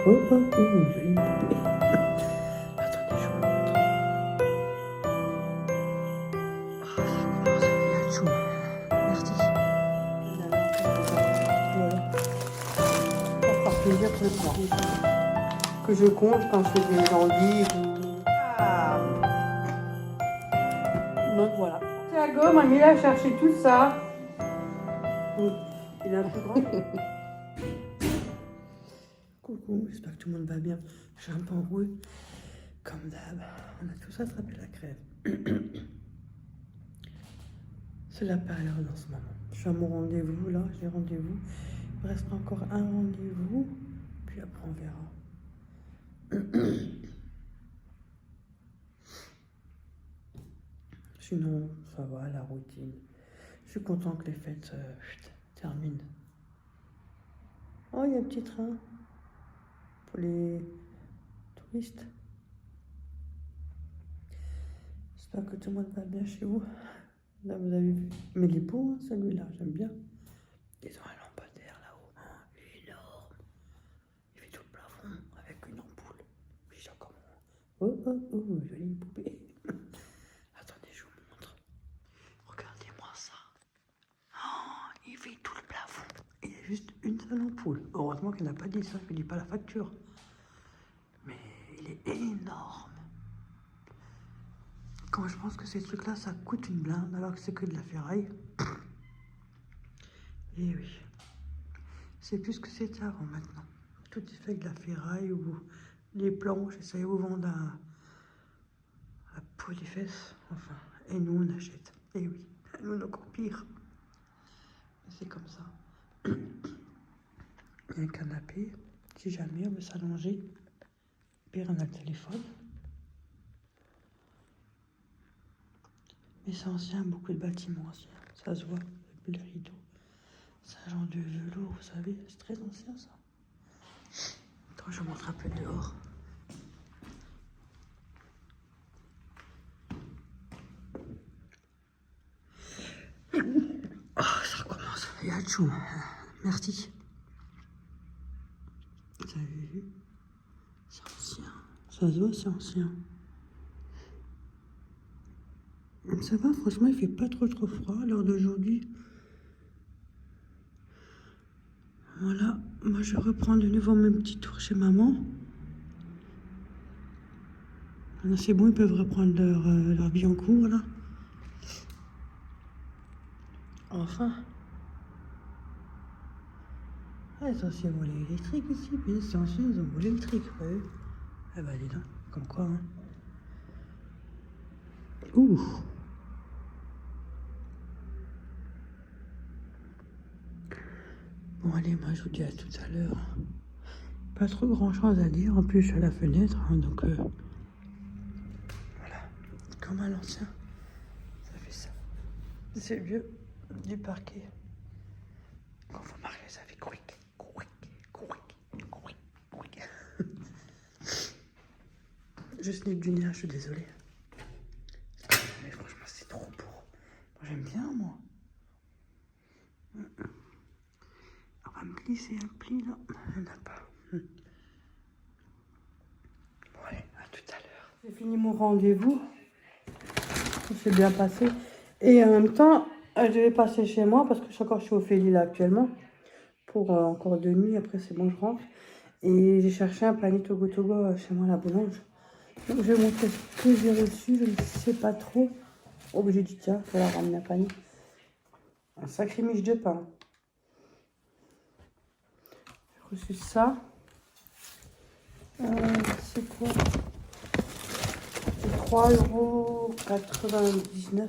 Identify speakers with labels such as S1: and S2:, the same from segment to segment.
S1: Oh, oh, oh, jolie poupée. Attendez, je vous montre. Oh, ça commence à bien chou. Merci. Voilà. Ça fera plaisir pour le petit. Que je compte quand je fais des endives ou... Ah. Donc voilà. Thiago, mamie a cherché tout ça. Il est un peu grand. Coucou, j'espère que tout le monde va bien. Je suis un peu enrouée. Comme d'hab, on a tous attrapé la crève. C'est la période en ce moment. Je suis à mon rendez-vous là, j'ai rendez-vous. Il me restera encore un rendez-vous, puis après on verra. Sinon, ça va, la routine. Je suis content que les fêtes terminent. Oh, il y a un petit train pour les touristes. J'espère que tout le monde va bien chez vous. Là, vous avez vu. Mais les beaux, hein, celui-là, j'aime bien. Ils ont un lampadaire là-haut. Énorme. Il fait tout le plafond avec une ampoule. Puis j'ai encore... Oh, oh, oh, jolie poupée. Attendez, je vous montre. Regardez-moi ça. Oh, il fait tout le plafond. Il y a juste une seule ampoule. Heureusement qu'il n'a pas dit ça, qu'il ne dit pas la facture. Mais il est énorme. Quand je pense que ces trucs-là, ça coûte une blinde, alors que c'est que de la ferraille. Et oui. C'est plus que c'était avant maintenant. Tout est fait avec de la ferraille ou les planches, et ça vous vendre à peau des fesses. Enfin, et nous on achète. Et oui, nous on a encore pire. C'est comme ça. Il y a un canapé, si jamais on veut s'allonger. Pire, on a le téléphone. Mais c'est ancien, beaucoup de bâtiments anciens. Ça se voit, depuis le rideau. C'est un genre de velours, vous savez, c'est très ancien ça. Attends, je vous montre un peu dehors. Oh, ça recommence. Il y a tchou. Merci. Vous avez vu? C'est ancien. Ça se voit, c'est ancien. Ça va, franchement, il fait pas trop froid à l'heure d'aujourd'hui. Voilà, moi je reprends de nouveau mes petits tours chez maman. C'est bon, ils peuvent reprendre leur vie en cours là. Enfin. Ah, c'est ancien volet électrique ici, puis c'est ancien, ils ont volet électrique, vous voyez. Ah bah dis donc, comme quoi, hein. Ouh. Bon allez, moi je vous dis à tout à l'heure. Pas trop grand chose à dire, en plus je suis à la fenêtre, hein, donc voilà. Comme à l'ancien, ça fait ça. C'est vieux du parquet. Quand vous marchez, ça fait quick. Je sniff du nez, je suis désolée. Mais franchement, c'est trop beau. Moi, j'aime bien, moi. On va me glisser un pli, là. Il n'y en a pas. Bon, allez, à tout à l'heure. J'ai fini mon rendez-vous. Ça s'est bien passé. Et en même temps, je devais passer chez moi parce que je suis encore chez Ophélie, là, actuellement. Pour encore 2 nuits. Après, c'est bon, je rentre. Et j'ai cherché un panier Togo chez moi à la boulange. Donc, je vais vous montrer ce que j'ai reçu. Je ne sais pas trop. Oh, j'ai dit, tiens, il faut la ramener un panier. Un sacré miche de pain. J'ai reçu ça. C'est quoi? C'est 3,99 €.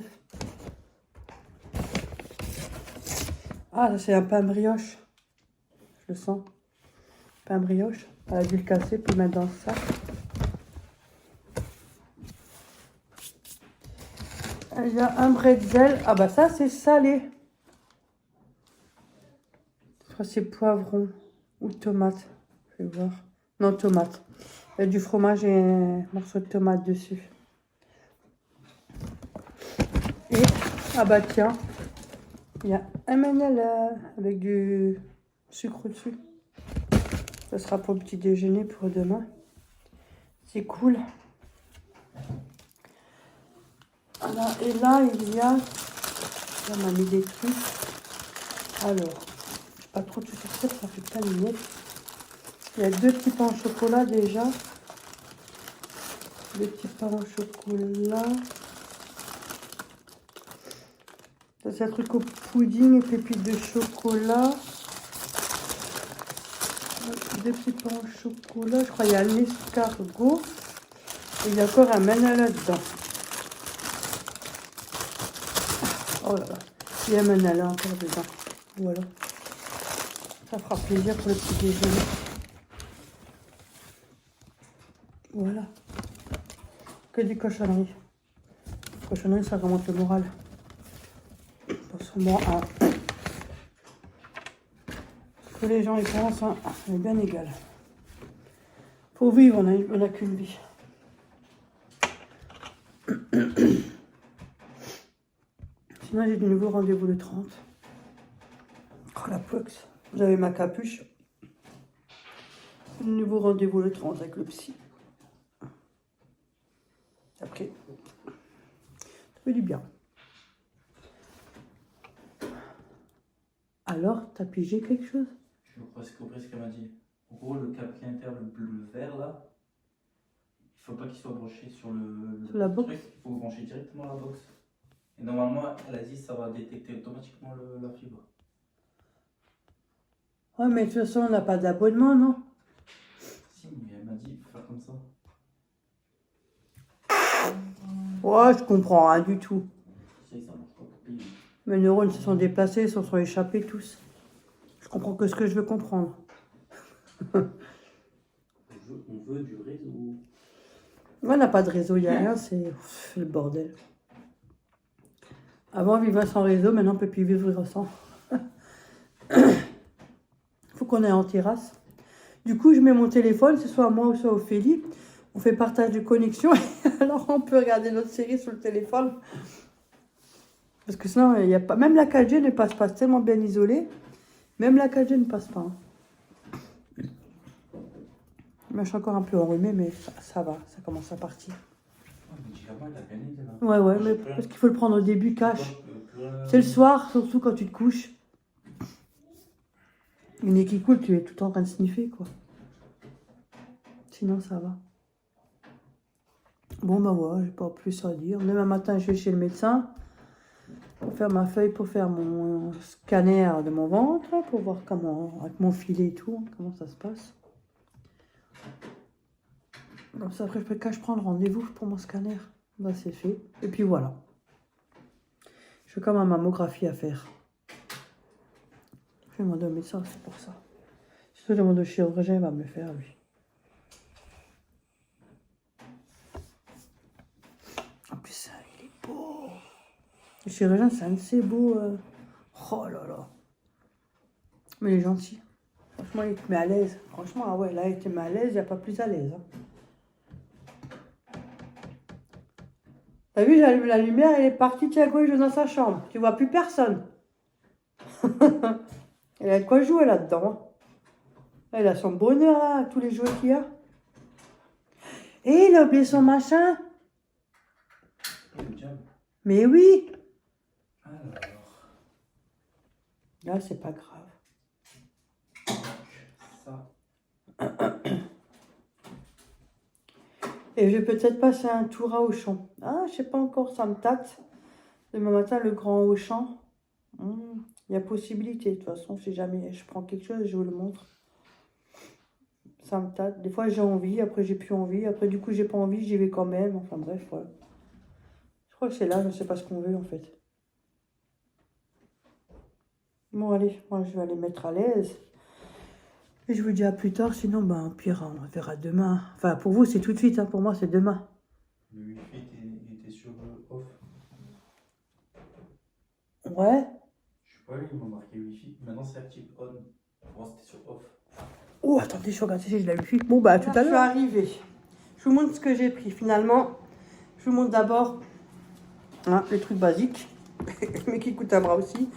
S1: Ah, ça c'est un pain brioche. Je le sens. Pain brioche. Elle a dû le casser puis le mettre dans le sac. Il y a un bretzel. Ah bah ça c'est salé. Je crois que c'est poivron ou tomate. Je vais voir. Non, tomate. Il y a du fromage et un morceau de tomate dessus. Et, ah bah tiens, il y a un M&L avec du sucre dessus. Ça sera pour le petit déjeuner pour demain. C'est cool. Alors, et là, il y a... On m'a mis des trucs. Alors, je sais pas trop tout sortir, ça fait pas de lunettes. Il y a 2 petits pains au chocolat déjà. 2 petits pains au chocolat. Ça, c'est un truc au pudding et pépites de chocolat. 2 petits pains au chocolat. Je crois qu'il y a l'escargot. Et il y a encore un manala là-dedans. Oh là là. Il y a un manala encore dedans. Voilà. Ça fera plaisir pour le petit déjeuner. Voilà. Que des cochonneries. Cochonneries, ça remonte le moral. Bon, que les gens y pensent, hein, c'est bien égal. Pour vivre, on n'a qu'une vie. Sinon, j'ai de nouveau rendez-vous le 30. Oh la pox. J'avais ma capuche. De nouveau rendez-vous le 30 avec le psy. Après, ça fait du bien. Alors, t'as pigé quelque chose?
S2: Je crois que c'est compris ce qu'elle m'a dit. En gros, le câble inter, le vert là, il faut pas qu'il soit branché sur
S1: Sur la box.
S2: truc, il faut brancher directement la box. Et normalement, elle a dit que ça va détecter automatiquement la fibre.
S1: Ouais, mais de toute façon, on n'a pas d'abonnement, non?
S2: Si, mais elle m'a dit il faut faire comme ça.
S1: Ouais, je comprends rien du tout.
S2: Je sais que ça marche pas pour payer.
S1: Mes neurones se sont déplacés, ils se sont échappés tous. Je comprends que ce que je veux comprendre.
S2: On veut du réseau.
S1: Ouais, on n'a pas de réseau, il n'y a rien, c'est le bordel. Avant, on vivait sans réseau, maintenant, on ne peut plus vivre sans. Faut qu'on aille en terrasse. Du coup, je mets mon téléphone, ce soit moi ou soit Ophélie. On fait partage de connexion, alors on peut regarder notre série sur le téléphone. Parce que sinon, il y a pas... même la 4G ne passe pas, c'est tellement bien isolé. Même la 4G ne passe pas. Moi, je suis encore un peu enrhumée, mais ça va, ça commence à partir. Ouais, mais parce qu'il faut le prendre au début, cash. C'est le soir, surtout quand tu te couches. Le nez qui coule, tu es tout le temps en train de sniffer, quoi. Sinon, ça va. Bon, bah voilà, j'ai pas plus à dire. Demain matin, je vais chez le médecin pour faire ma feuille, pour faire mon scanner de mon ventre, pour voir comment, avec mon filet et tout, comment ça se passe. Comme ça, après, je peux qu'à prendre rendez-vous pour mon scanner. Là, c'est fait. Et puis voilà. J'ai comme ma mammographie à faire. Je vais demander au médecin, c'est pour ça. Si je demande au chirurgien, il va me le faire, lui. En plus, il est beau. Le chirurgien, c'est un de ces beaux... Oh là là. Mais il est gentil. Franchement, il te met à l'aise. Franchement, ah ouais, là, il te met à l'aise, il n'y a pas plus à l'aise. Hein. T'as vu, j'allume la lumière, elle est partie, tiens, quoi, il joue dans sa chambre. Tu vois plus personne. Elle a de quoi jouer là-dedans. Elle a son bonheur, là, tous les jouets qu'il y a. Et il a oublié son machin. Mais oui.
S2: Alors.
S1: Là, c'est pas grave.
S2: Ça.
S1: Et je vais peut-être passer un tour à Auchan. Ah, je sais pas encore, ça me tâte. Demain matin, le grand Auchan. Il y a possibilité. De toute façon, si jamais je prends quelque chose, je vous le montre. Ça me tâte. Des fois, j'ai envie. Après, j'ai plus envie. Après, du coup, j'ai pas envie. J'y vais quand même. Enfin, bref, voilà. Je crois que c'est là. Je ne sais pas ce qu'on veut, en fait. Bon, allez. Moi, je vais aller mettre à l'aise. Et je vous dis à plus tard. Sinon, ben, au pire, on verra demain. Enfin, pour vous, c'est tout de suite. Hein. Pour moi, c'est demain.
S2: Le Wi-Fi était sur off.
S1: Ouais.
S2: Je sais pas, il m'a marqué Wi-Fi. Maintenant, c'est active on. Pour moi, c'était sur off.
S1: Oh, attendez, je regarde si j'ai la Wi-Fi. Bon, bah, tout à l'heure. Je suis arrivée. Je vous montre ce que j'ai pris. Finalement, je vous montre d'abord les trucs basiques, mais qui coûtent un bras aussi.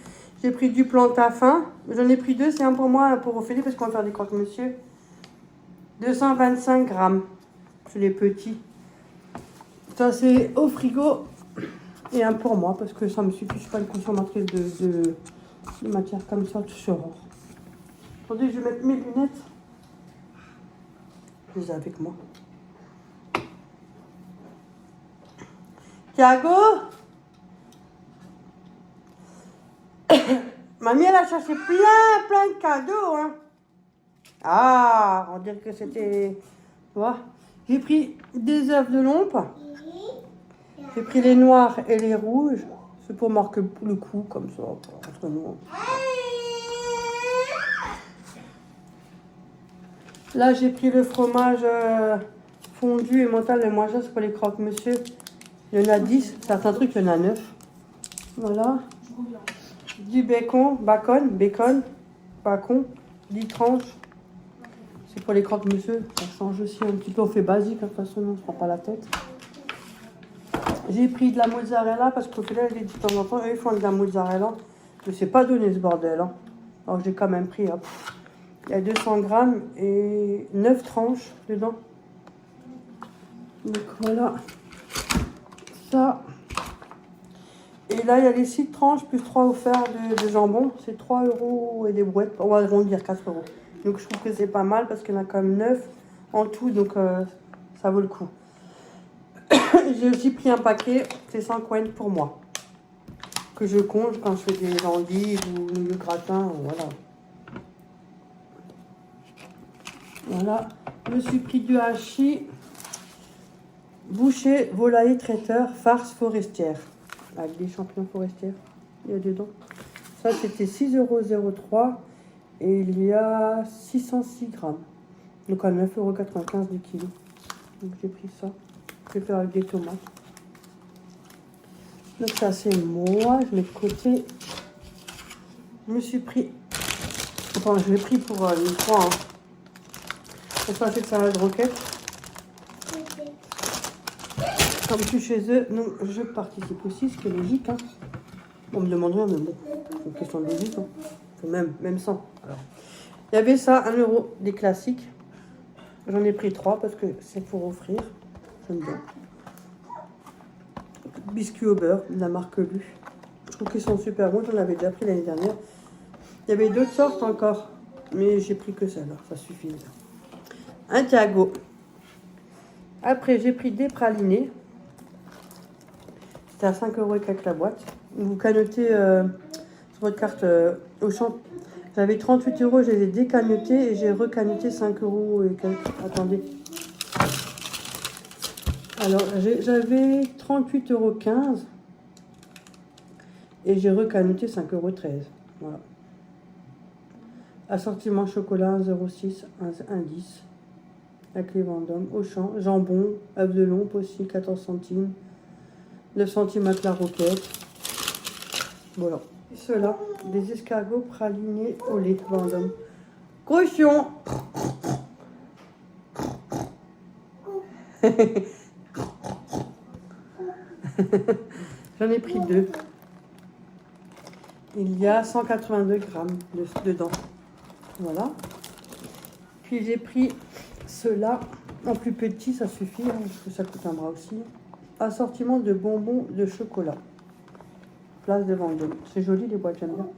S1: J'ai pris du plantain fin. J'en ai pris 2. C'est un pour moi, un pour Ophélie, parce qu'on va faire des croque-monsieur. 225 grammes. C'est les petits. Ça, c'est au frigo. Et un pour moi, parce que ça me suffit. Je suis pas une consommatrice de matière comme ça, tout sur or. Attendez, je vais mettre mes lunettes. Je les ai avec moi. Thiago? Mamie, elle a cherché plein de cadeaux, hein. Ah, on dirait que c'était... Tu vois, j'ai pris des œufs de lompe. J'ai pris les noirs et les rouges. C'est pour marquer le coup, comme ça, entre nous. Là, j'ai pris le fromage fondu et mental. Mais moi, ça, c'est pour les croque-monsieur. Il y en a 10. Certains trucs, il y en a 9. Voilà. Du bacon, 10 tranches. C'est pour les croque-monsieur. Ça change aussi un petit peu. On fait basique, de toute façon, on ne se prend pas la tête. J'ai pris de la mozzarella parce qu'au final, de temps en temps, eux, ils font de la mozzarella. Je ne sais pas donner ce bordel. Hein. Alors, j'ai quand même pris. Hop. Il y a 200 grammes et 9 tranches dedans. Donc voilà. Ça. Et là, il y a les 6 tranches plus 3 offerts de jambon. C'est 3 € et des brouettes. On va arrondir 4 €. Donc je trouve que c'est pas mal parce qu'il y en a quand même 9 en tout. Donc ça vaut le coup. J'ai aussi pris un paquet, c'est 5 coins pour moi. Que je conge quand je fais des endives ou le gratin, voilà. Voilà. Je me suis pris du hachis, boucher, volaille, traiteur, farce forestière. Avec des champignons forestières, il y a dedans. Ça, c'était 6,03 € et il y a 606 grammes. Donc à 9,95 € du kilo. Donc j'ai pris ça. Je vais faire avec des tomates. Donc ça c'est moi, je mets de côté. Je me suis pris, enfin je l'ai pris pour une fois. Hein. Ça c'est de salade roquette. Comme je suis chez eux, donc je participe aussi, ce qui est logique. Hein. On me demande rien, mais bon, c'est une question de logique. Hein. Même sans. Alors. Il y avait ça, 1 €, des classiques. J'en ai pris 3 parce que c'est pour offrir. J'aime bien. Biscuits au beurre, de la marque Lu. Je trouve qu'ils sont super bons, j'en avais déjà pris l'année dernière. Il y avait d'autres sortes encore, mais j'ai pris que celle-là, ça suffit. Un Thiago. Après, j'ai pris des pralinés. C'était à 5 € et quelques la boîte. Vous cannotez sur votre carte Auchan. J'avais 38 €, je les ai décagnotés et j'ai recagnoté 5 € et quelques. Attendez. Alors, j'avais 38,15 € et j'ai recagnoté 5,13 €. Voilà. Assortiment chocolat 1,06 €, 1,10 €. La clé Vendôme, Auchan, jambon, œuf de lompe aussi, 14 centimes. 9 centimes avec la roquette. Voilà. Et ceux-là, des escargots pralinés au lait Vendôme. Cochon. J'en ai pris 2. Il y a 182 grammes dedans. Voilà. Puis j'ai pris ceux-là en plus petit, ça suffit, hein, parce que ça coûte un bras aussi. Assortiment de bonbons de chocolat. Place de Vendôme. C'est joli les boîtes, j'aime bien.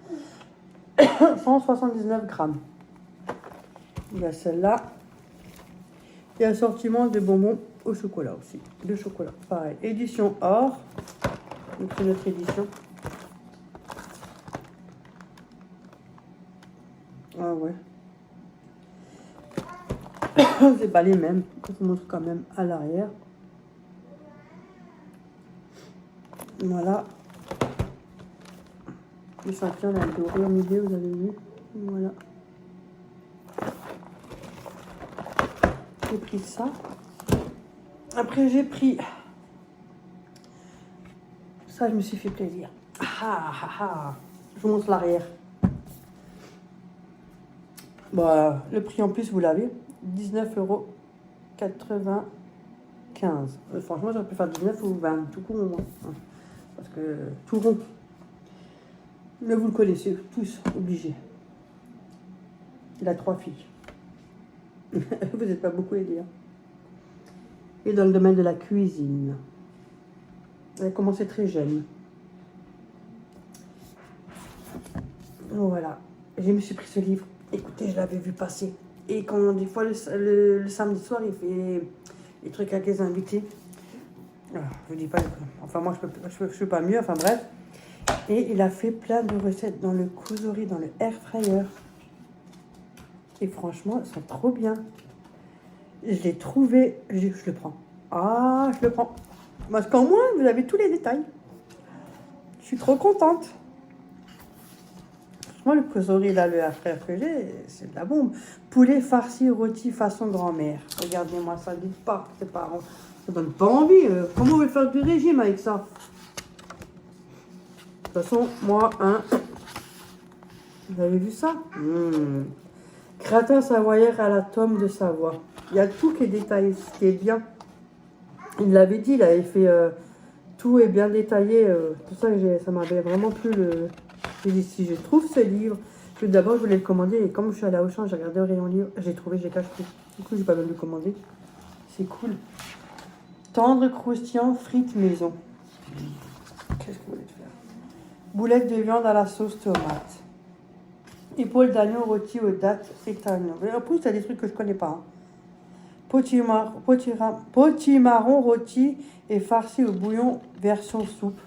S1: 179 grammes. Il y a celle-là. Et assortiment de bonbons au chocolat aussi. De chocolat, pareil. Édition or. Donc c'est notre édition. Ah ouais. C'est pas les mêmes. Je vous montre quand même à l'arrière. Voilà. Le ceinture, là, doré au milieu, vous avez vu. Voilà. J'ai pris ça. Après, j'ai pris... Ça, je me suis fait plaisir. Je vous montre l'arrière. Bon, le prix en plus, vous l'avez. 19,95 €. Franchement, j'aurais pu faire 19 ou 20, tout court au moins. Parce que tout rond. Mais vous le connaissez tous, obligé. Il a 3 filles. Vous n'êtes pas beaucoup aidé. Hein. Et dans le domaine de la cuisine. Elle a commencé très jeune. Voilà. Je me suis pris ce livre. Écoutez, je l'avais vu passer. Et quand des fois le samedi soir, il fait des trucs avec les invités. Alors, je dis pas. Enfin, moi, je suis pas mieux. Enfin, bref. Et il a fait plein de recettes dans le causerie, dans le air fryer. Et franchement, elles sont trop bien. Je l'ai trouvé. Je le prends. Ah, je le prends. Parce qu'en moins, vous avez tous les détails. Je suis trop contente. Moi, le causerie, là, le air fryer que j'ai, c'est de la bombe. Poulet farci rôti façon grand-mère. Regardez-moi ça, dites pas. C'est pas... Ça donne pas envie. Comment on veut faire du régime avec ça? De toute façon, moi, vous avez vu ça? Gratin savoyard à la tome de Savoie. Il y a tout qui est détaillé, ce qui est bien. Il l'avait dit, il avait fait tout est bien détaillé. Pour ça que ça m'avait vraiment plu. J'ai dit, si je trouve ce livre, d'abord je voulais le commander. Et comme je suis allée à Auchan, j'ai regardé au rayon livre, j'ai trouvé, j'ai cacheté. Du coup, j'ai pas besoin de le commander. C'est cool. Tendre, croustillant, frites maison. Qu'est-ce que vous voulez faire? Boulettes de viande à la sauce tomate. Épaules d'agneau rôti aux dattes étagnon. En plus, il y a des trucs que je connais pas. Hein. Potimarron rôti et farci au bouillon version soupe.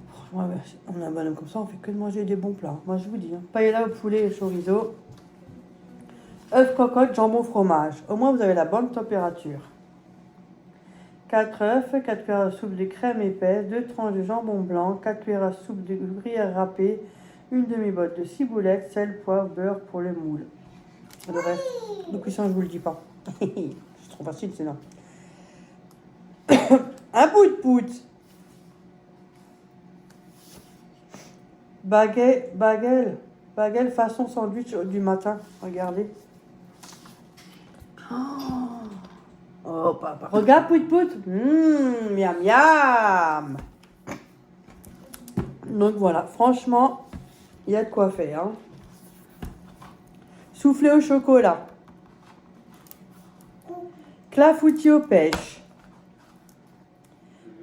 S1: Franchement, on a un bonhomme comme ça, on fait que de manger des bons plats. Moi, je vous dis. Hein. Paella au poulet et chorizo. Œufs, cocotte, jambon, fromage. Au moins, vous avez la bonne température. 4 œufs, 4 cuillères à soupe de crème épaisse, 2 tranches de jambon blanc, 4 cuillères à soupe de gruyère râpée, une demi-botte de ciboulette, sel, poivre, beurre pour le moule. Le reste, de cuisson, je vous le dis pas. C'est trop facile, c'est là. Un bout de poutre. Baguette façon sandwich du matin. Regardez. Oh, papa. Regarde, pout. Miam, miam. Donc voilà, franchement, il y a de quoi faire. Hein. Soufflé au chocolat. Clafoutis aux pêches.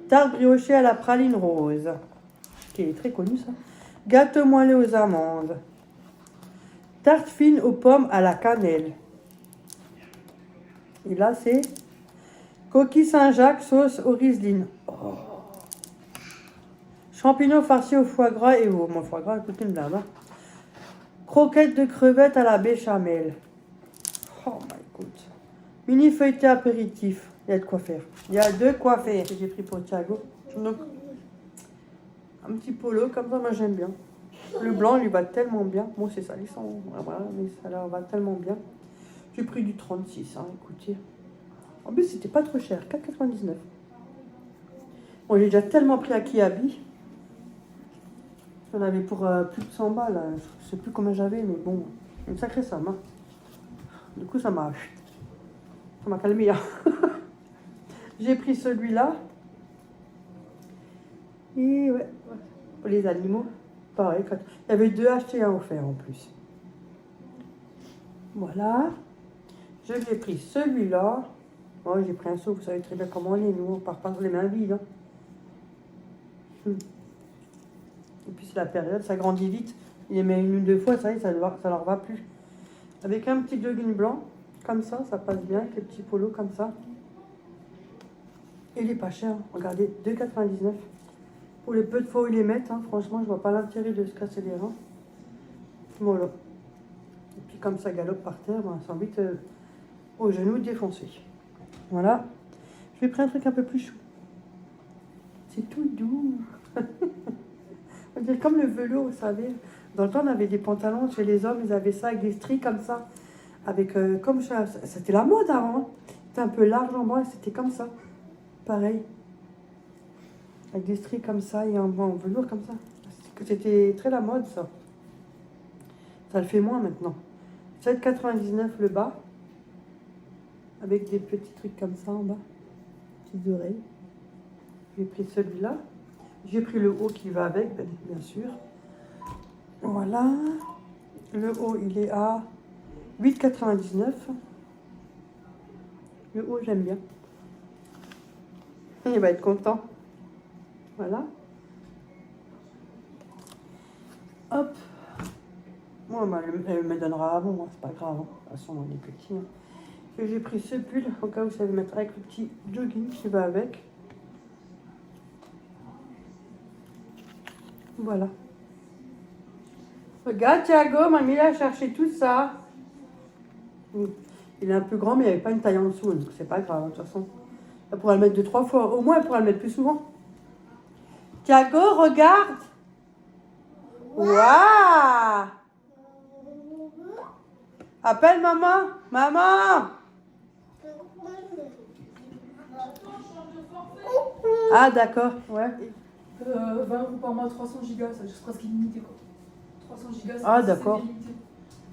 S1: Tarte briochée à la praline rose. Qui est très connu ça. Gâteau moelleux aux amandes. Tarte fine aux pommes à la cannelle. Et là, c'est coquille Saint-Jacques, sauce au Riesling. Oh. Champignons farcis au foie gras et au... Mon foie gras, écoutez une blinde. Hein. Croquettes de crevettes à la béchamel. Oh my god. Mini feuilleté apéritif. Il y a de quoi faire. Il y a de quoi faire. J'ai pris pour Thiago. Donc, un petit polo, comme ça, moi j'aime bien. Le blanc lui va tellement bien. Moi c'est ça, voilà, mais ça leur va tellement bien. J'ai pris du 36, hein, écoutez. En plus, c'était pas trop cher, 4,99. Bon, j'ai déjà tellement pris à Kiabi. J'en avais pour plus de 100 balles. Là. Je sais plus combien j'avais, mais bon, une sacrée somme. Hein. Du coup, ça m'a calmé. Hein. J'ai pris celui-là. Et ouais, pour les animaux, pareil. Il y avait 2 achetés et 1 offert en plus. Voilà. Je lui ai pris celui-là. Oh, j'ai pris un seau, vous savez très bien comment on est. Nous, on part pas les mains vides. Hein. Et puis c'est la période, ça grandit vite. Il les met 1 ou 2 fois, ça y est, ça leur va plus. Avec un petit jogging blanc, comme ça passe bien, avec les petits polos comme ça. Et il est pas cher, hein. Regardez, 2,99. Pour les peu de fois où ils les mettent, hein, franchement, je vois pas l'intérêt de se casser les reins. Voilà. Et puis comme ça galope par terre, ben, ça vite aux genoux défoncés. Voilà. Je vais prendre un truc un peu plus chaud. C'est tout doux. On dirait comme le velours, vous savez. Dans le temps, on avait des pantalons chez les hommes, ils avaient ça avec des stries comme ça. Avec, comme ça, c'était la mode avant. Hein. C'était un peu large en bas, c'était comme ça. Pareil. Avec des stries comme ça et en velours comme ça. C'était très la mode, ça. Ça le fait moins maintenant. 7,99 le bas. Avec des petits trucs comme ça en bas. Petites oreilles. J'ai pris celui-là. J'ai pris le haut qui va avec, bien sûr. Voilà. Le haut, il est à 8,99. Le haut, j'aime bien. Il va être content. Voilà. Hop. Moi, elle me donnera avant, hein, c'est pas grave. Hein. De toute façon, on est petit. Hein. Et j'ai pris ce pull, au cas où ça va mettre avec le petit jogging qui va avec. Voilà. Regarde, Thiago, mamie a cherché tout ça. Il est un peu grand, mais il n'y avait pas une taille en dessous, donc c'est pas grave, de toute façon. Elle pourra le mettre 2-3 fois. Au moins, elle pourra le mettre plus souvent. Thiago, regarde. Waouh! Appelle maman. Maman. Ah, d'accord, ouais.
S3: 20 € par mois, 300 gigas, ça c'est presque illimité quoi. 300 gigas, c'est
S1: Ah, d'accord.
S3: illimité.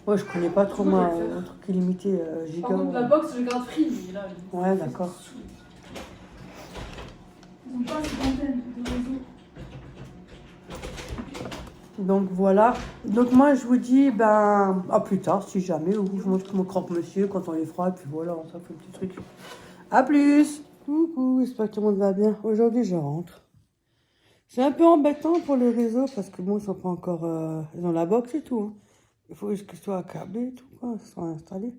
S1: Ouais, je connais pas trop moi, un truc illimité, giga.
S3: Par contre, la box, je garde free, mais là.
S1: Ouais, d'accord.
S3: Ils ont pas cette antenne de réseau.
S1: Donc voilà. Donc moi je vous dis ben à plus tard si jamais, ou je montre mon croque-monsieur quand on les fera, et puis voilà, on s'en fait un petit truc. À plus. Coucou, j'espère que tout le monde va bien. Aujourd'hui je rentre. C'est un peu embêtant pour le réseau parce que bon, ils sont pas encore ils ont la box et tout. Hein. Il faut juste que ce soit câblé et tout, quoi, que ce soit installé.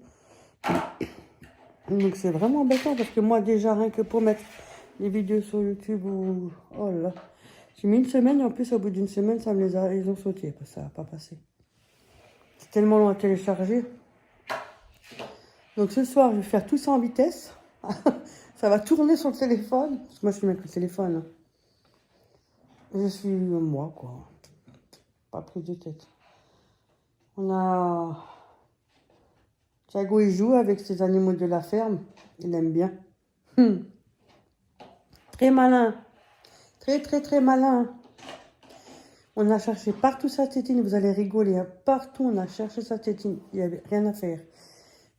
S1: Donc c'est vraiment embêtant parce que moi déjà rien que pour mettre les vidéos sur YouTube ou oh là là. J'ai mis une semaine et en plus au bout d'une semaine ça me ils ont sauté parce que ça n'a pas passé. C'est tellement long à télécharger. Donc ce soir je vais faire tout ça en vitesse. Ça va tourner sur le téléphone. Parce que moi je suis avec le téléphone. Hein. Je suis moi quoi. Pas prise de tête. On a Thiago il joue avec ses animaux de la ferme. Il aime bien. Très malin. Très malin. On a cherché partout sa tétine, vous allez rigoler. Hein. Partout, on a cherché sa tétine. Il n'y avait rien à faire.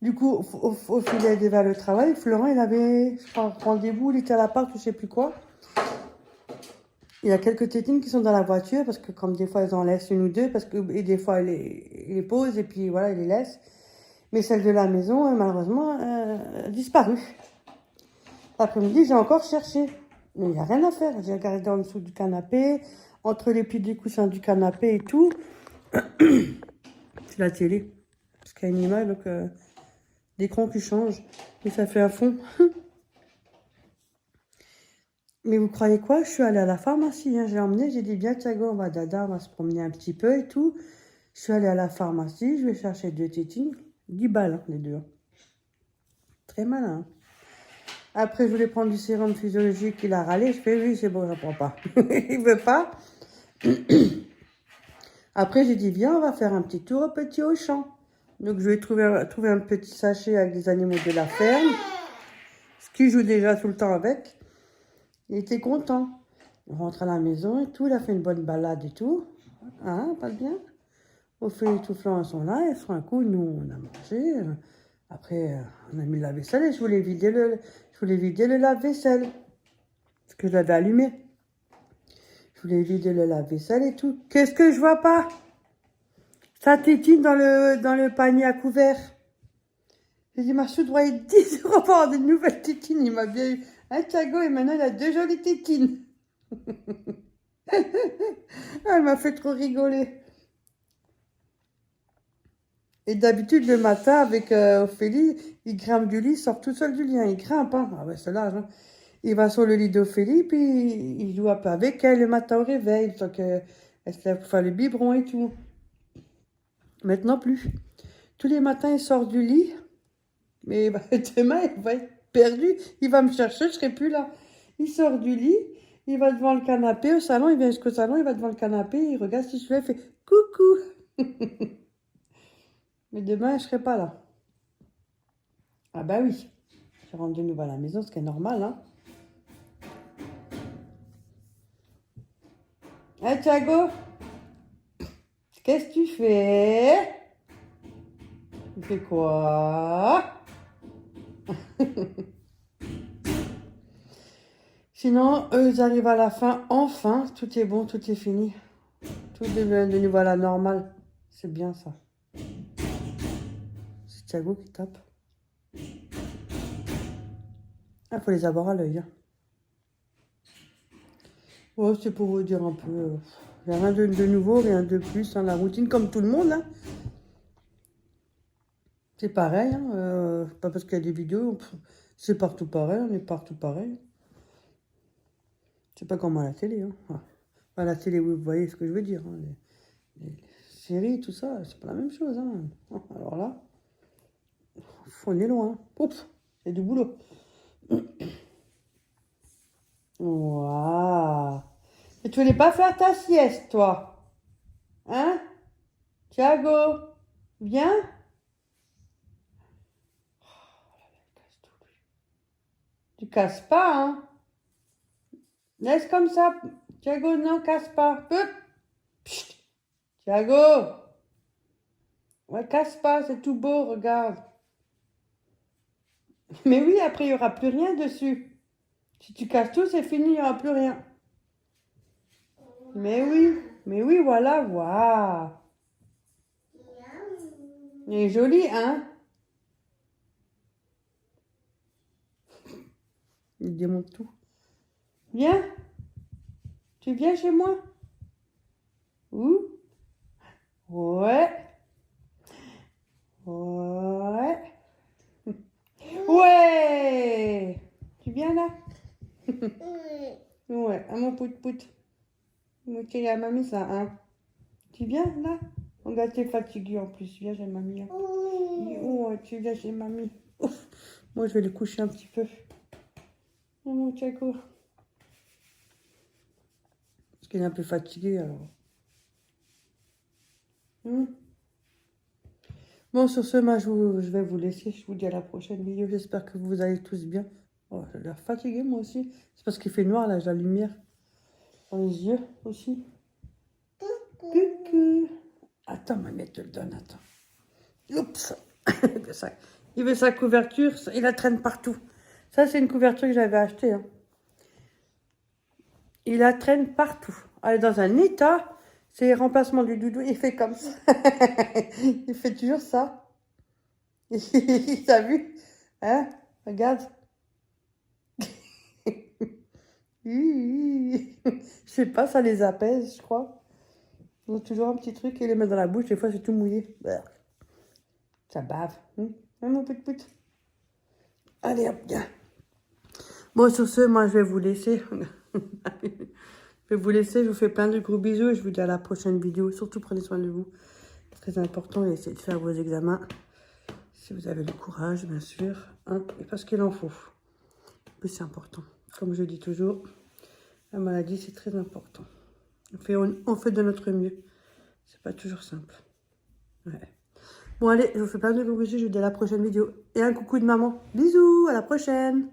S1: Du coup, au fil il vers le travail, Florent, il avait, je crois, rendez-vous, il était à l'appart, je ne sais plus quoi. Il y a quelques tétines qui sont dans la voiture, parce que comme des fois, ils en laissent une ou deux, et des fois, il les pose, et puis voilà, il les laisse. Mais celle de la maison, malheureusement, a disparu. L'après-midi, j'ai encore cherché. Mais il n'y a rien à faire. J'ai regardé en dessous du canapé, entre les plis du coussin du canapé et tout. C'est la télé. Parce qu'il y a une image, donc l'écran qui change. Et ça fait un fond. Mais vous croyez quoi? Je suis allée à la pharmacie. Hein. J'ai emmené, j'ai dit bien, Thiago, on va se promener un petit peu et tout. Je suis allée à la pharmacie, je vais chercher 2 tétines. 10 balles, hein, les deux. Très malin. Après, je voulais prendre du sérum physiologique, il a râlé. Je fais oui, c'est bon, je ne prends pas. Il veut pas. Après, j'ai dit, viens, on va faire un petit tour au Petit Auchan. Donc, je vais trouver un petit sachet avec des animaux de la ferme. Ce qu'il joue déjà tout le temps avec. Il était content. On rentre à la maison et tout. Il a fait une bonne balade et tout. Hein, pas bien. Ophélie et Toufflant sont là. Ils font un coup. Nous, on a mangé. Après, on a mis le lave-vaisselle et je voulais vider le lave-vaisselle. Parce que je l'avais allumé. Je voulais vider le lave-vaisselle et tout. Qu'est-ce que je vois pas? Ça tétine dans le panier à couvert. J'ai dit, Marchou doit être 10 € pour avoir des nouvelles tétines. Il m'a bien eu un Thiago et maintenant il a 2 jolies tétines. Elle m'a fait trop rigoler. Et d'habitude, le matin, avec Ophélie, il grimpe du lit, il sort tout seul du lit. Hein. Il grimpe, hein. Ah ouais, c'est l'âge. Hein. Il va sur le lit d'Ophélie, puis il joue un peu avec elle le matin au réveil. Donc, elle se lève pour faire le biberon et tout. Maintenant, plus. Tous les matins, il sort du lit. Mais bah, demain, il va être perdu. Il va me chercher, je ne serai plus là. Il sort du lit, il va devant le canapé au salon. Il vient jusqu'au salon, il va devant le canapé, il regarde si je suis là, il fait coucou. Mais demain, je ne serai pas là. Ah bah oui. Je rentre de nouveau à la maison, ce qui est normal, hein. Hein, Thiago? Qu'est-ce que tu fais? Tu fais quoi? Sinon, eux, ils arrivent à la fin. Enfin, tout est bon, tout est fini. Tout devient de nouveau à la normale. C'est bien ça. Thiago qui tape. Ah, faut les avoir à l'œil. Hein. Ouais, c'est pour vous dire un peu. Y a rien de nouveau, rien de plus. Hein, la routine comme tout le monde. Hein. C'est pareil. Hein, pas parce qu'il y a des vidéos. C'est partout pareil. On est partout pareil. C'est pas comme à la télé. Hein. À la télé, vous voyez ce que je veux dire. Hein, les séries, tout ça, c'est pas la même chose. Hein. Alors là, on est loin. Oups, c'est du boulot. Waouh. Et tu voulais pas faire ta sieste, toi? Hein? Thiago, viens? Tu casses pas, hein? Laisse comme ça. Thiago, non, casse pas. Psst. Thiago! Ouais, casse pas, c'est tout beau, regarde. Mais oui, après, il n'y aura plus rien dessus. Si tu casses tout, c'est fini, il n'y aura plus rien. Mais oui, voilà, waouh. Il est joli, hein? Il démonte tout. Viens. Tu viens chez moi? Où? Ouais. Ouais. Ouais. Tu viens là? Ouais, à mon pout-pout. Ok, à mamie ça, hein? Tu viens là? Regarde, t'es fatigué en plus. Viens chez mamie. Hein. Oh, tu viens chez mamie. Ouf. Moi, je vais le coucher un petit peu. Oh, mon Thiago. Parce qu'il est un peu fatigué, alors. Bon, sur ce, moi, je vais vous laisser. Je vous dis à la prochaine vidéo. J'espère que vous allez tous bien. Oh, j'ai l'air fatigué, moi aussi. C'est parce qu'il fait noir, là, j'ai la lumière dans les yeux aussi. Coucou. Attends, mamie, te le donne, attends. Oups. Il veut sa couverture, il la traîne partout. Ça, c'est une couverture que j'avais achetée. Hein. Il la traîne partout. Elle est dans un état. C'est le remplacement du doudou. Il fait comme ça. Il fait toujours ça. T'as vu? Hein? Regarde. Je sais pas, ça les apaise, je crois. Ils ont toujours un petit truc et les met dans la bouche. Des fois, c'est tout mouillé. Ça bave. Hein, mon pout-pout. Allez, hop, viens. Bon, sur ce, moi, je vais vous laisser. Je vais vous laisser. Je vous fais plein de gros bisous et je vous dis à la prochaine vidéo. Surtout, prenez soin de vous. C'est très important et essayez de faire vos examens. Si vous avez le courage, bien sûr. Hein, et parce qu'il en faut. Mais c'est important. Comme je dis toujours, la maladie, c'est très important. On fait de notre mieux. C'est pas toujours simple. Ouais. Bon, allez, je vous fais plein de gros bisous. Je vous dis à la prochaine vidéo. Et un coucou de maman. Bisous, à la prochaine.